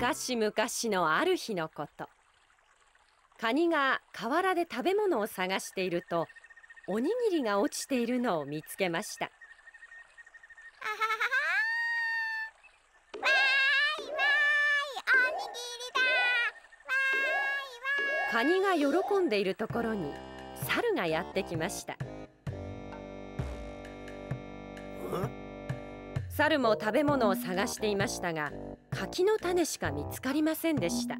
昔々のある日のこと、カニが河原で食べ物を探していると、おにぎりが落ちているのを見つけました。わーいわーい、おにぎりだ。わーいわーい。カニが喜んでいるところに猿がやってきました。猿も食べ物を探していましたが、柿の種しか見つかりませんでした。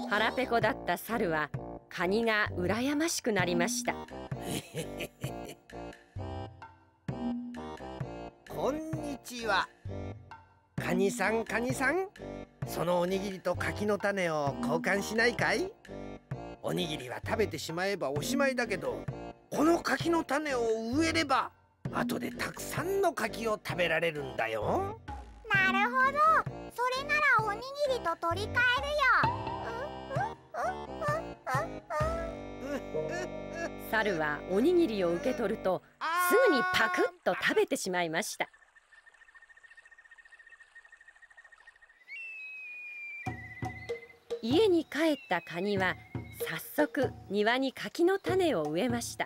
腹ペコだった猿はカニが羨ましくなりました。こんにちは。カニさん、カニさん、そのおにぎりと柿の種を交換しないかい？おにぎりは食べてしまえばおしまいだけど、この柿の種を植えれば後でたくさんの柿を食べられるんだよ。なるほど、それならおにぎりと取り替えるよ。猿はおにぎりを受け取ると、すぐにパクッと食べてしまいました。家に帰ったカニは早速庭に柿の種を植えました。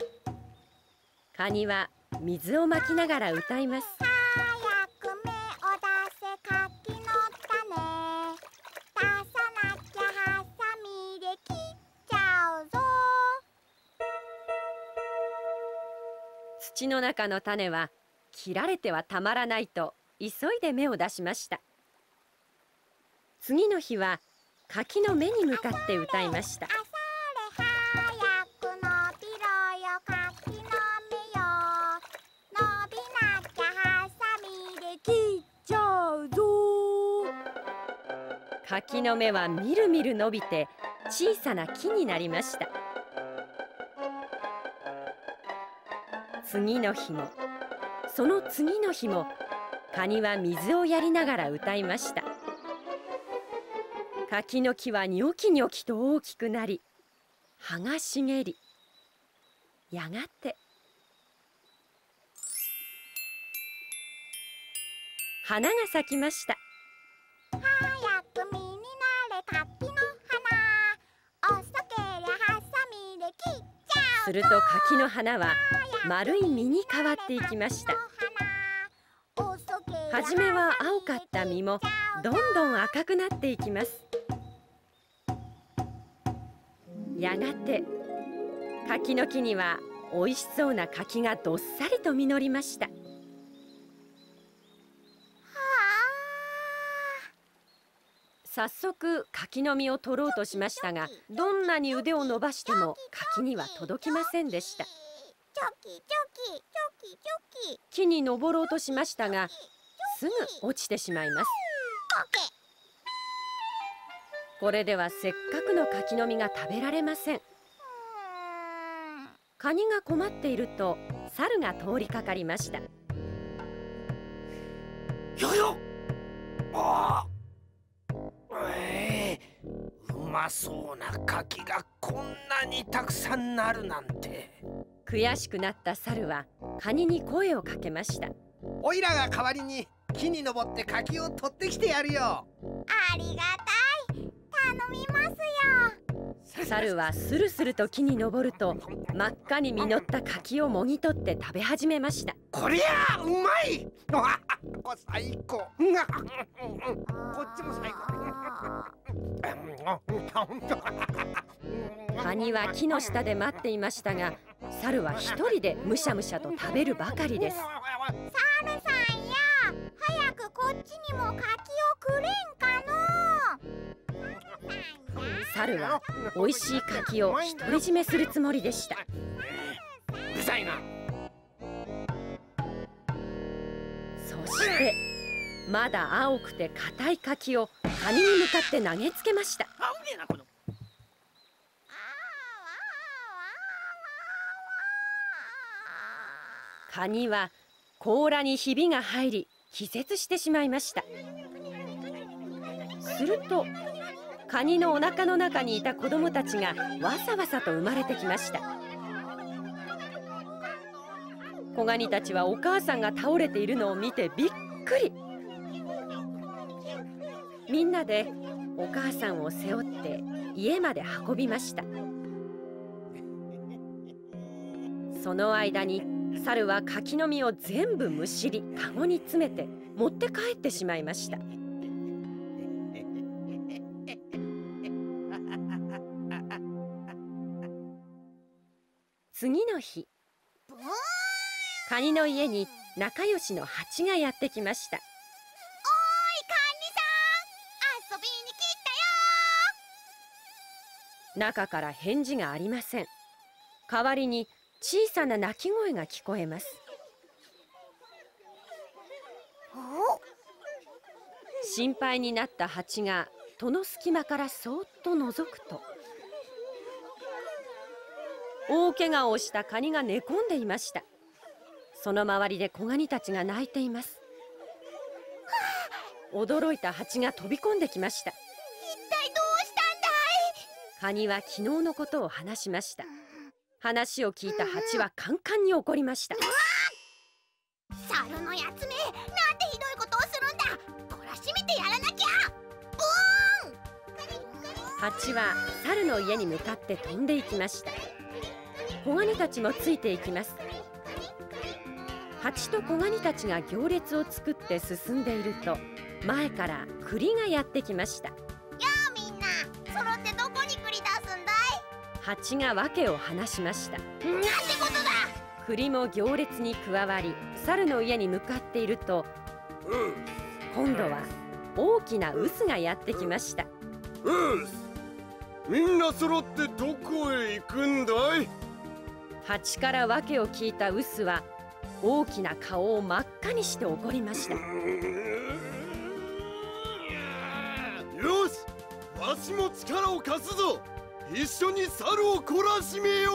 カニは水をまきながら歌います。早く芽を出せ柿の種、出さなきゃハサミで切っちゃうぞ。土の中の種は切られてはたまらないと急いで芽を出しました。次の日は柿の芽に向かって歌いました。あされ早く伸びろよ柿の芽よ、伸びなきゃハサミで切っちゃうぞ。柿の芽はみるみる伸びて小さな木になりました。次の日もその次の日もカニは水をやりながら歌いました。柿の木はニョキニョキと大きくなり、葉が茂り、やがて花が咲きました。早く実になれ柿の花、遅けりゃハサミで切っちゃう。すると柿の花は丸い実に変わっていきました。はじめは青かった実もどんどん赤くなっていきます。やがて柿の木にはおいしそうな柿がどっさりと実りました。早速柿の実を取ろうとしましたが、どんなに腕を伸ばしても柿には届きませんでした。木に登ろうとしましたが、すぐ落ちてしまいます。これではせっかくの柿の実が食べられません。カニが困っていると猿が通りかかりました。よよ、あうまそうな柿がこんなにたくさんなるなんて。悔しくなった猿はカニに声をかけました。おいらが代わりに木に登って柿を取ってきてやるよ。ありがたい、頼みますよ。猿はスルスルと木に登ると、真っ赤に実った柿をもぎ取って食べ始めました。こりゃうまい。最高。こっちも最高。カニは木の下で待っていましたが、猿は一人でむしゃむしゃと食べるばかりです。猿さんや、早くこっちにも柿をくれんかの。猿はおいしい柿を独り占めするつもりでした。うるさいな。そしてまだ青くて硬い柿をカニに向かって投げつけました。カニは甲羅にひびが入り気絶してしまいました。するとカニのお腹の中にいた子供たちがわさわさと生まれてきました。子ガニたちはお母さんが倒れているのを見てびっくり。みんなでお母さんを背負って家まで運びました。その間に猿は柿の実を全部むしりカゴに詰めて持って帰ってしまいました。次の日、カニの家に仲良しのハチがやってきました。おーい、カニさん、遊びに来たよ。中から返事がありません。代わりに小さな鳴き声が聞こえます。心配になったハチが戸の隙間からそーっと覗くと、大怪我をしたカニが寝込んでいました。その周りで子ガニたちが泣いています。驚いたハチが飛び込んできました。一体どうしたんだい？カニは昨日のことを話しました。話を聞いたハチはカンカンに怒りました。猿のやつめ、なんてひどいことをするんだ。懲らしめてやらなきゃ。ハチは猿の家に向かって飛んでいきました。子ガニたちもついていきます。ハチと子ガニたちが行列を作って進んでいると、前から栗がやってきました。やあみんな、揃ってどこに栗出すんだい？ハチが訳を話しました。なんてことだ。栗も行列に加わり、猿の家に向かっていると、今度は大きな臼がやってきました。みんな揃ってどこへ行くんだい？ハチから訳を聞いた臼は大きな顔を真っ赤にして怒りました。よし、わしも力を貸すぞ。一緒に猿を懲らしめよ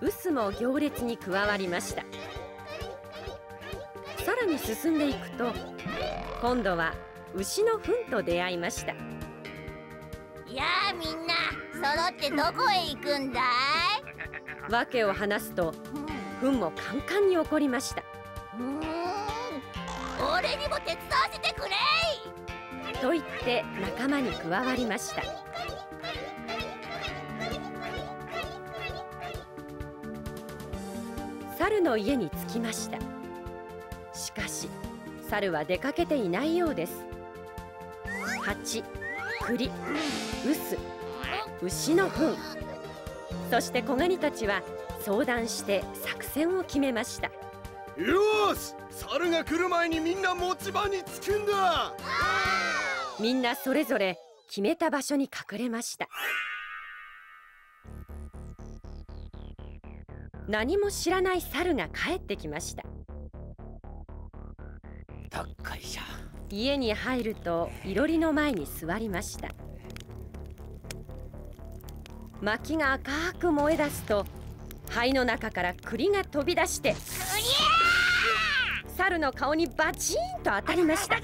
う。臼も行列に加わりました。さらに進んでいくと、今度は牛の糞と出会いました。やあみんな、揃ってどこへ行くんだい？訳を話すと、糞もカンカンに怒りました。俺にも手伝わせてくれいと言って仲間に加わりました。猿の家に着きました。しかし猿は出かけていないようです。ハチ、栗、臼、牛の糞、そして子ガニたちは相談して作戦を決めました。よし、猿が来る前にみんな持ち場に着くんだ。みんなそれぞれ決めた場所に隠れました。何も知らない猿が帰ってきました。どっこいしょ。家に入るといろりの前に座りました。薪が赤く燃え出すと、灰の中から栗が飛び出して猿の顔にバチーンと当たりました。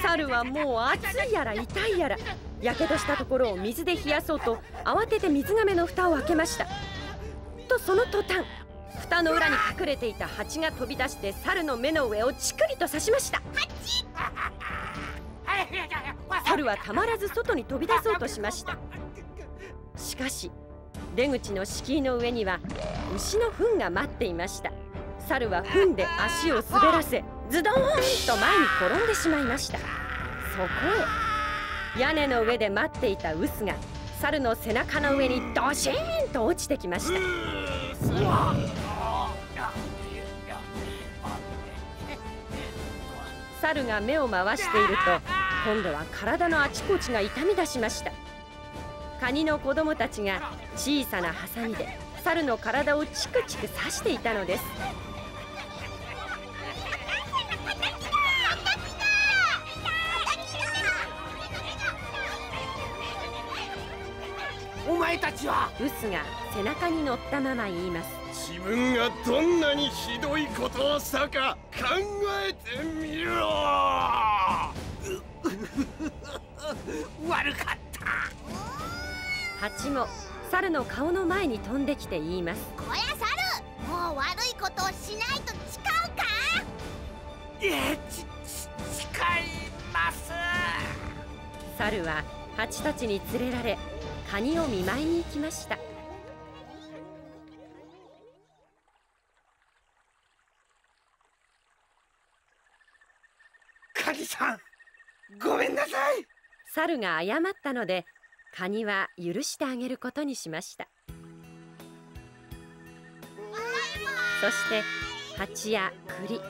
猿はもう熱いやら痛いやら、やけどしたところを水で冷やそうと慌てて水がめの蓋を開けました。とその途端、蓋の裏に隠れていたハチが飛び出して猿の目の上をチクリと刺しました。猿はたまらず外に飛び出そうとしました。しかし出口の敷居の上には牛の糞が待っていました。猿は糞で足を滑らせ、ズドーンと前に転んでしまいました。そこへ屋根の上で待っていた臼が猿の背中の上にドシーンと落ちてきました。猿が目を回していると、今度は体のあちこちが痛み出しました。カニの子供たちが小さなハサミで猿の体をチクチク刺していたのです。お前たちは。臼が背中に乗ったまま言います。自分がどんなにひどいことをしたか考えてみろ。蜂も猿の顔の前に飛んできて言います。こや猿、もう悪いことをしないと誓うか。誓います。猿は蜂たちに連れられカニを見舞いに行きました。カニさん、ごめんなさい。猿が謝ったのでカニは許してあげることにしました。そして蜂や栗、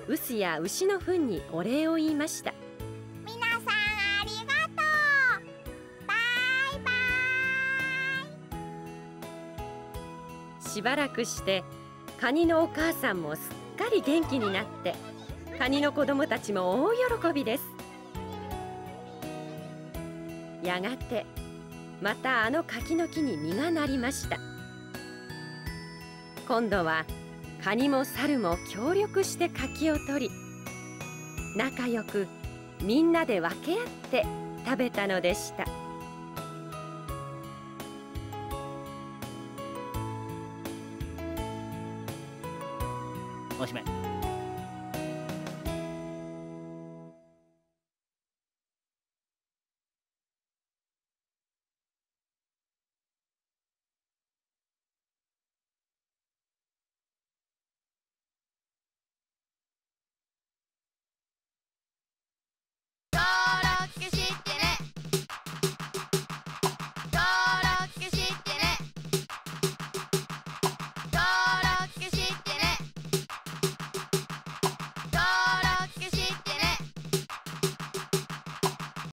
臼や牛の糞にお礼を言いました。皆さんありがとう。バイバイ。しばらくしてカニのお母さんもすっかり元気になってカニの子供たちも大喜びです。やがてまたあの柿の木に実がなりました。今度はカニも猿も協力して柿を取り、仲良くみんなで分け合って食べたのでした。おしまい。